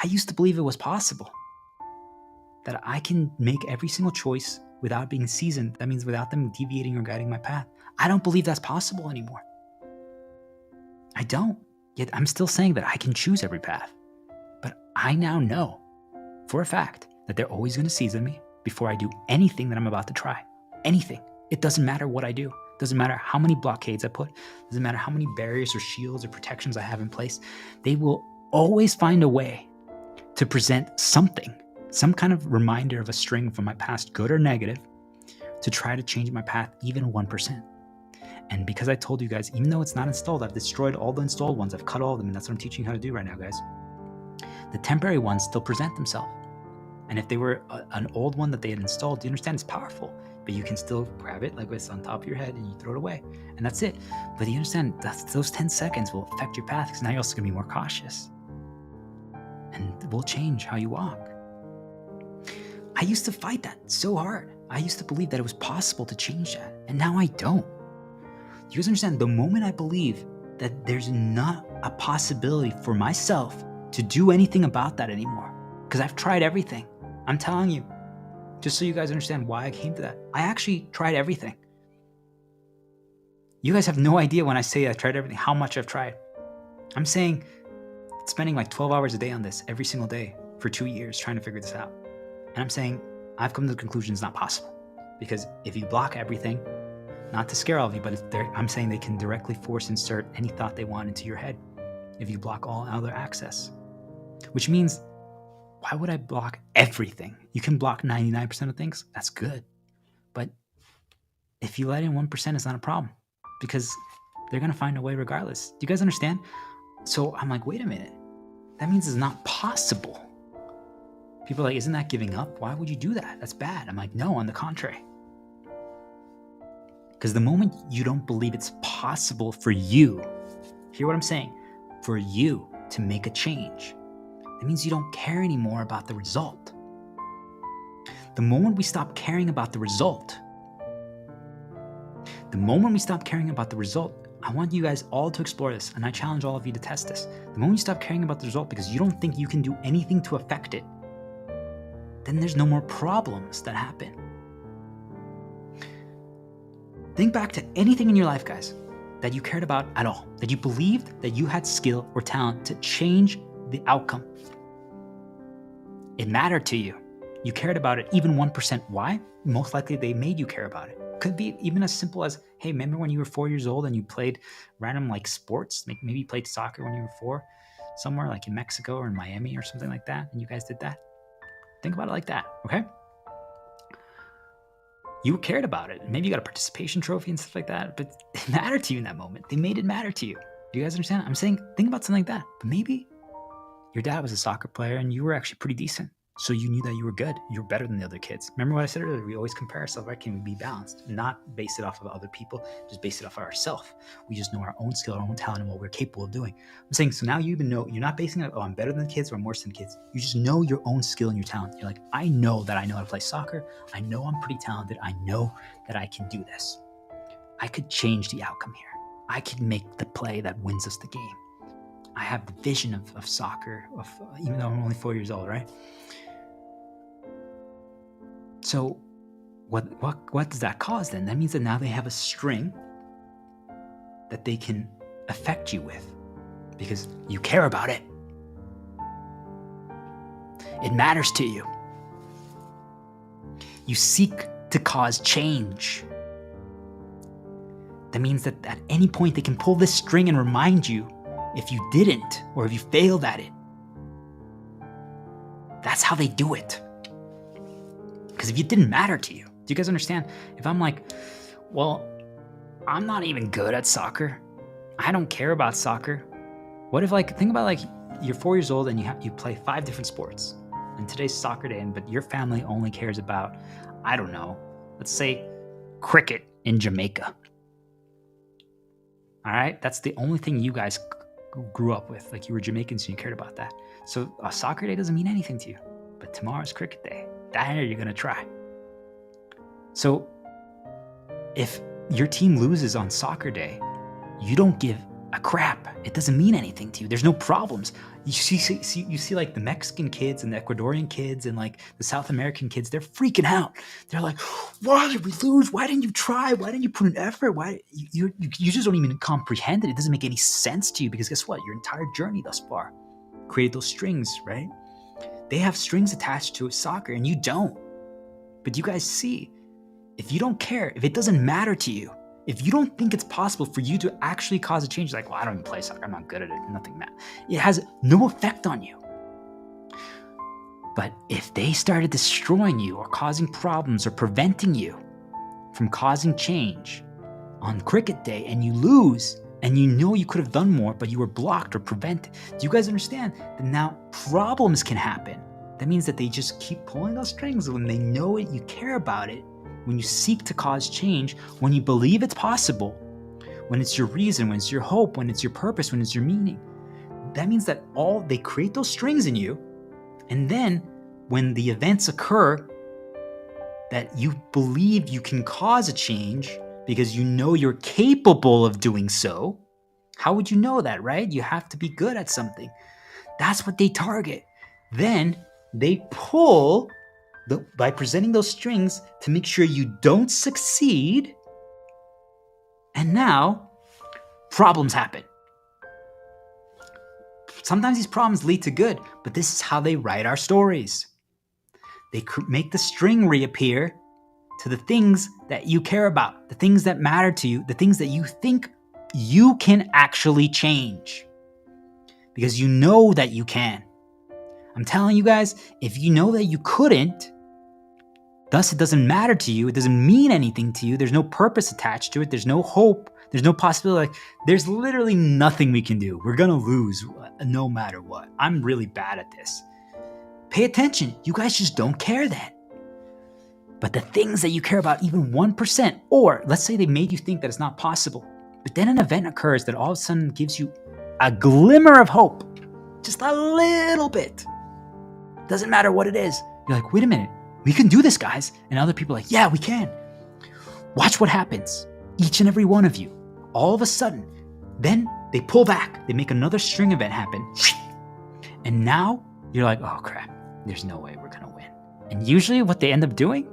I used to believe it was possible that I can make every single choice without being seasoned. That means without them deviating or guiding my path. I don't believe that's possible anymore. I don't. Yet I'm still saying that I can choose every path. But I now know for a fact that they're always going to season me before I do anything that I'm about to try. Anything. It doesn't matter what I do. It doesn't matter how many blockades I put. It doesn't matter how many barriers or shields or protections I have in place. They will always find a way to present something, some kind of reminder of a string from my past, good or negative, to try to change my path even 1%. And because I told you guys, even though it's not installed, I've destroyed all the installed ones. I've cut all of them, and that's what I'm teaching you how to do right now, guys. The temporary ones still present themselves. And if they were an old one that they had installed, you understand it's powerful, but you can still grab it like it's on top of your head and you throw it away. And that's it. But you understand those 10 seconds will affect your path because now you're also going to be more cautious. And will change how you walk. I used to fight that so hard. I used to believe that it was possible to change that. And now I don't. You guys understand? The moment I believe that there's not a possibility for myself to do anything about that anymore, because I've tried everything. I'm telling you, just so you guys understand why I came to that. I actually tried everything. You guys have no idea when I say I tried everything, how much I've tried. I'm saying spending like 12 hours a day on this every single day for 2 years trying to figure this out. And I'm saying I've come to the conclusion it's not possible. Because if you block everything, not to scare all of you, but I'm saying they can directly force insert any thought they want into your head if you block all other access. Which means, why would I block everything? You can block 99% of things, that's good. But if you let in 1%, it's not a problem because they're gonna find a way regardless. Do you guys understand? So I'm like, wait a minute, that means it's not possible. People are like, isn't that giving up? Why would you do that? That's bad. I'm like, no, on the contrary. Because the moment you don't believe it's possible for you, hear what I'm saying, for you to make a change, that means you don't care anymore about the result. The moment we stop caring about the result, I want you guys all to explore this, and I challenge all of you to test this. The moment you stop caring about the result because you don't think you can do anything to affect it, then there's no more problems that happen. Think back to anything in your life, guys, that you cared about at all, that you believed that you had skill or talent to change the outcome. It mattered to you. You cared about it even 1%. Why? Most likely they made you care about it. Could be even as simple as, hey, remember when you were 4 years old and you played random like sports? Like maybe you played soccer when you were 4, somewhere like in Mexico or in Miami or something like that, and you guys did that? Think about it like that, okay? You cared about it. Maybe you got a participation trophy and stuff like that, but it mattered to you in that moment. They made it matter to you. Do you guys understand? I'm saying, think about something like that. But maybe your dad was a soccer player and you were actually pretty decent. So you knew that you were good. You were better than the other kids. Remember what I said earlier? We always compare ourselves, right? Can we be balanced? Not base it off of other people, just base it off of ourselves. We just know our own skill, our own talent, and what we're capable of doing. I'm saying, so now you even know, you're not basing it, oh, I'm better than the kids or I'm worse than kids. You just know your own skill and your talent. You're like, I know that I know how to play soccer. I know I'm pretty talented. I know that I can do this. I could change the outcome here. I could make the play that wins us the game. I have the vision of soccer, even though I'm only 4 years old, right? So what does that cause then? That means that now they have a string that they can affect you with because you care about it. It matters to you. You seek to cause change. That means that at any point they can pull this string and remind you if you didn't or if you failed at it. That's how they do it. Because if it didn't matter to you, do you guys understand? If I'm like, well, I'm not even good at soccer. I don't care about soccer. What if think about you're 4 years old and you play 5 different sports. And today's soccer day, but your family only cares about, I don't know, let's say cricket in Jamaica. All right? That's the only thing you guys grew up with. Like you were Jamaicans and you cared about that. So a soccer day doesn't mean anything to you. But tomorrow's cricket day. That you're going to try. So if your team loses on soccer day, you don't give crap. It doesn't mean anything to you. There's no problems. You see like the Mexican kids and the Ecuadorian kids and like the South American kids, they're freaking out. They're like, why did we lose? Why didn't you try? Why didn't you put an effort? Why you just don't even comprehend it. It doesn't make any sense to you because guess what? Your entire journey thus far created those strings, right? They have strings attached to soccer and you don't. But you guys see, if you don't care, if it doesn't matter to you, if you don't think it's possible for you to actually cause a change, like, well, I don't even play soccer, I'm not good at it, nothing matters. It has no effect on you. But if they started destroying you or causing problems or preventing you from causing change on cricket day and you lose and you know you could have done more, but you were blocked or prevented, do you guys understand that now problems can happen? That means that they just keep pulling those strings when they know it, you care about it. When you seek to cause change, when you believe it's possible, when it's your reason, when it's your hope, when it's your purpose, when it's your meaning, that means that they create those strings in you. And then when the events occur that you believe you can cause a change because you know you're capable of doing so, how would you know that, right? You have to be good at something. That's what they target. Then they pull by presenting those strings to make sure you don't succeed. And now problems happen. Sometimes these problems lead to good, but this is how they write our stories. They make the string reappear to the things that you care about, the things that matter to you, the things that you think you can actually change. Because you know that you can. I'm telling you guys, if you know that you couldn't, thus it doesn't matter to you, it doesn't mean anything to you, there's no purpose attached to it, there's no hope, there's no possibility, like, there's literally nothing we can do. We're gonna lose no matter what. I'm really bad at this. Pay attention, you guys just don't care then. But the things that you care about, even 1%, or let's say they made you think that it's not possible, but then an event occurs that all of a sudden gives you a glimmer of hope, just a little bit. Doesn't matter what it is. You're like, wait a minute, we can do this, guys. And other people are like, yeah, we can. Watch what happens. Each and every one of you, all of a sudden, then they pull back. They make another string event happen. And now you're like, oh crap, there's no way we're going to win. And usually what they end up doing,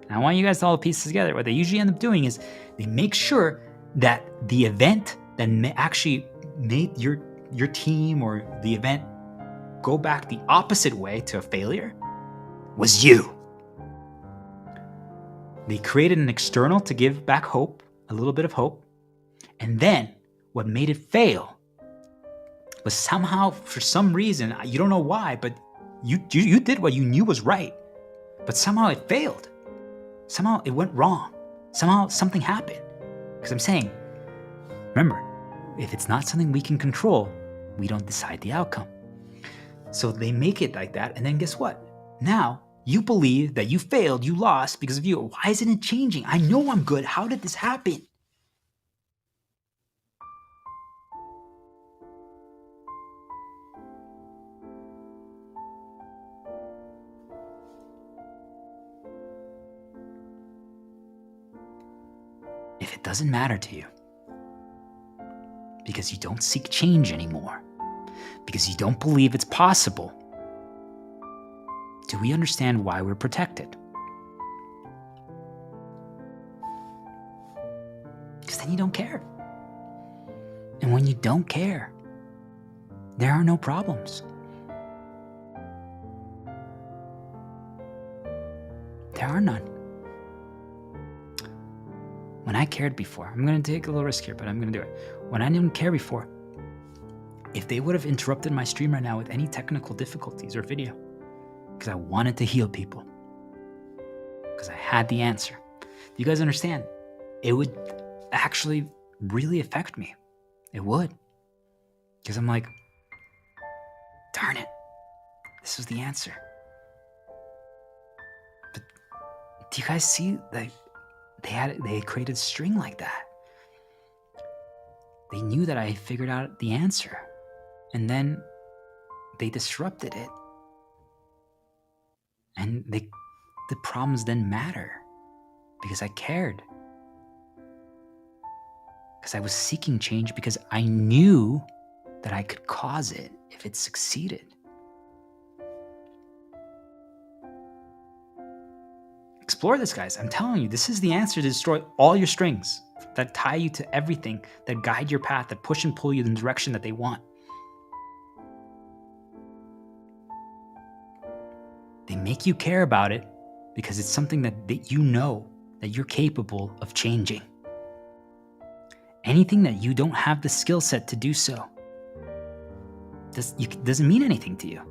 and I want you guys to all piece together, what they usually end up doing is they make sure that the event that actually made your team or the event go back the opposite way to a failure was you. They created an external to give back hope, a little bit of hope. And then what made it fail was somehow, for some reason, you don't know why, but you did what you knew was right. But somehow it failed. Somehow it went wrong. Somehow something happened. Because I'm saying, remember, if it's not something we can control, we don't decide the outcome. So they make it like that, and then guess what? Now, you believe that you failed, you lost because of you. Why isn't it changing? I know I'm good. How did this happen? If it doesn't matter to you, because you don't seek change anymore, because you don't believe it's possible, do we understand why we're protected? Because then you don't care. And when you don't care, there are no problems. There are none. When I cared before, I'm going to take a little risk here, but I'm going to do it. When I didn't care before, if they would have interrupted my stream right now with any technical difficulties or video, because I wanted to heal people, because I had the answer, do you guys understand? It would actually really affect me. It would. Because I'm like, darn it, this was the answer. But do you guys see, like, they created a string like that. They knew that I figured out the answer, and then they disrupted it. And the problems didn't matter because I cared. because I was seeking change because I knew that I could cause it if it succeeded. Explore this, guys. I'm telling you, this is the answer to destroy all your strings that tie you to everything, that guide your path, that push and pull you in the direction that they want. They make you care about it because it's something that you know that you're capable of changing. Anything that you don't have the skill set to do so doesn't mean anything to you.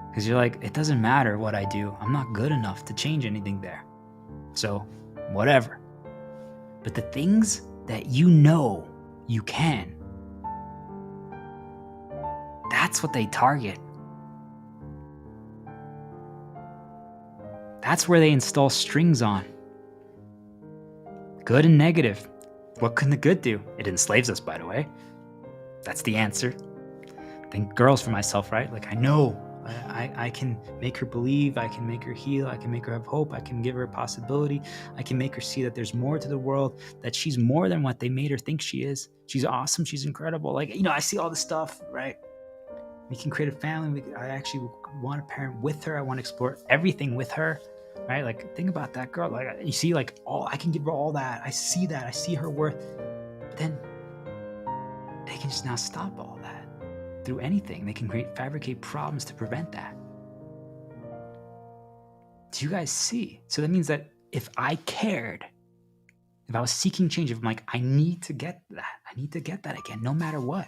Because you're like, it doesn't matter what I do. I'm not good enough to change anything there. So, whatever. But the things that you know you can, that's what they target. That's where they install strings on. Good and negative. What can the good do? It enslaves us, by the way. That's the answer. Think girls for myself, right? Like, I know I can make her believe, I can make her heal, I can make her have hope, I can give her a possibility, I can make her see that there's more to the world, that she's more than what they made her think she is. She's awesome, she's incredible. Like, I see all this stuff, right? We can create a family. I actually want to parent with her. I want to explore everything with her, right? Like, think about that girl. Like, you see, like, I can give her all that. I see that. I see her worth. But then they can just now stop all that. Through anything, they can fabricate problems to prevent that. Do you guys see? So that means that if I cared, if I was seeking change, if I'm like, I need to get that again, no matter what,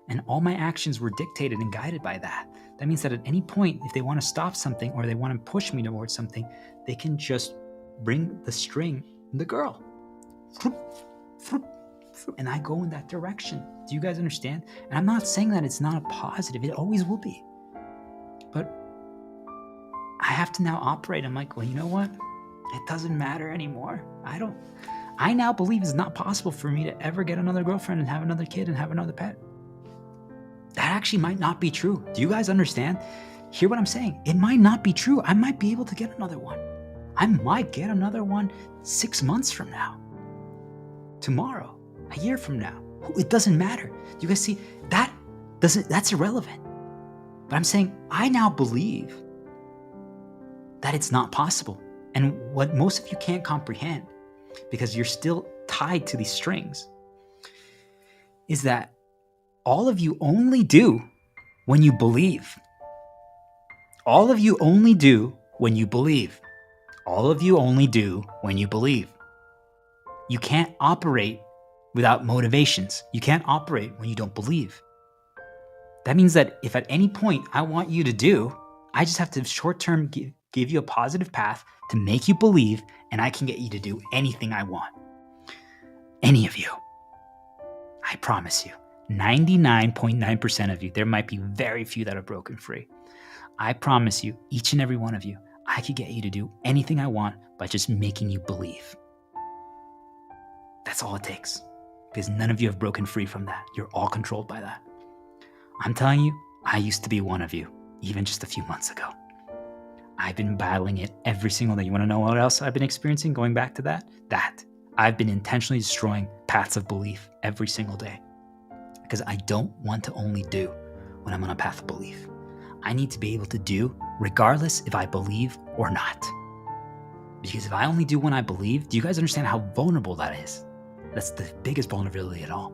and all my actions were dictated and guided by that, that means that at any point, if they want to stop something or they want to push me towards something, they can just bring the string, the girl, and I go in that direction. Do you guys understand? And I'm not saying that it's not a positive. It always will be. But I have to now operate. I'm like, well, you know what? It doesn't matter anymore. I now believe it's not possible for me to ever get another girlfriend and have another kid and have another pet. That actually might not be true. Do you guys understand? Hear what I'm saying? It might not be true. I might be able to get another one. I might get another one 6 months from now, tomorrow, a year from now. It doesn't matter. Do you guys see? That's irrelevant. But I'm saying I now believe that it's not possible. And what most of you can't comprehend, because you're still tied to these strings, is that all of you only do when you believe. All of you only do when you believe. All of you only do when you believe. You can't operate without motivations. You can't operate when you don't believe. That means that if at any point I want you to do, I just have to short-term give you a positive path to make you believe, and I can get you to do anything I want. Any of you. I promise you. 99.9% of you. There might be very few that are broken free. I promise you, each and every one of you, I could get you to do anything I want by just making you believe. That's all it takes. Because none of you have broken free from that. You're all controlled by that. I'm telling you, I used to be one of you, even just a few months ago. I've been battling it every single day. You want to know what else I've been experiencing going back to that? I've been intentionally destroying paths of belief every single day. Because I don't want to only do when I'm on a path of belief. I need to be able to do regardless if I believe or not. Because if I only do when I believe, do you guys understand how vulnerable that is? That's the biggest vulnerability at all.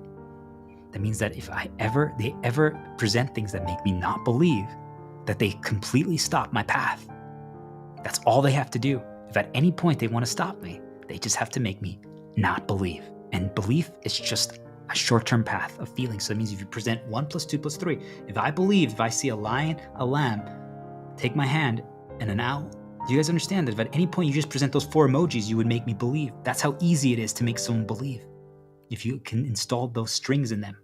That means that if they ever present things that make me not believe, that they completely stop my path. That's all they have to do. If at any point they want to stop me, they just have to make me not believe. And belief is just a short-term path of feeling. So that means if you present 1 + 2 + 3, if I believe, if I see a lion, a lamb, take my hand, and an owl, do you guys understand that if at any point you just present those 4 emojis, you would make me believe? That's how easy it is to make someone believe, if you can install those strings in them.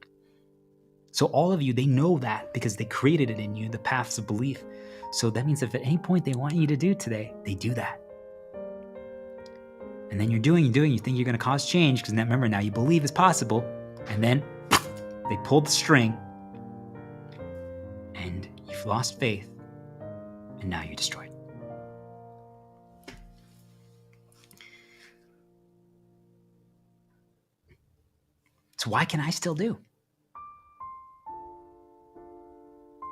So all of you, they know that because they created it in you, the paths of belief. So that means if at any point they want you to do today, they do that. And then you're doing, you think you're going to cause change because remember, now you believe it's possible. And then they pulled the string and you've lost faith and now you're destroyed. So why can I still do?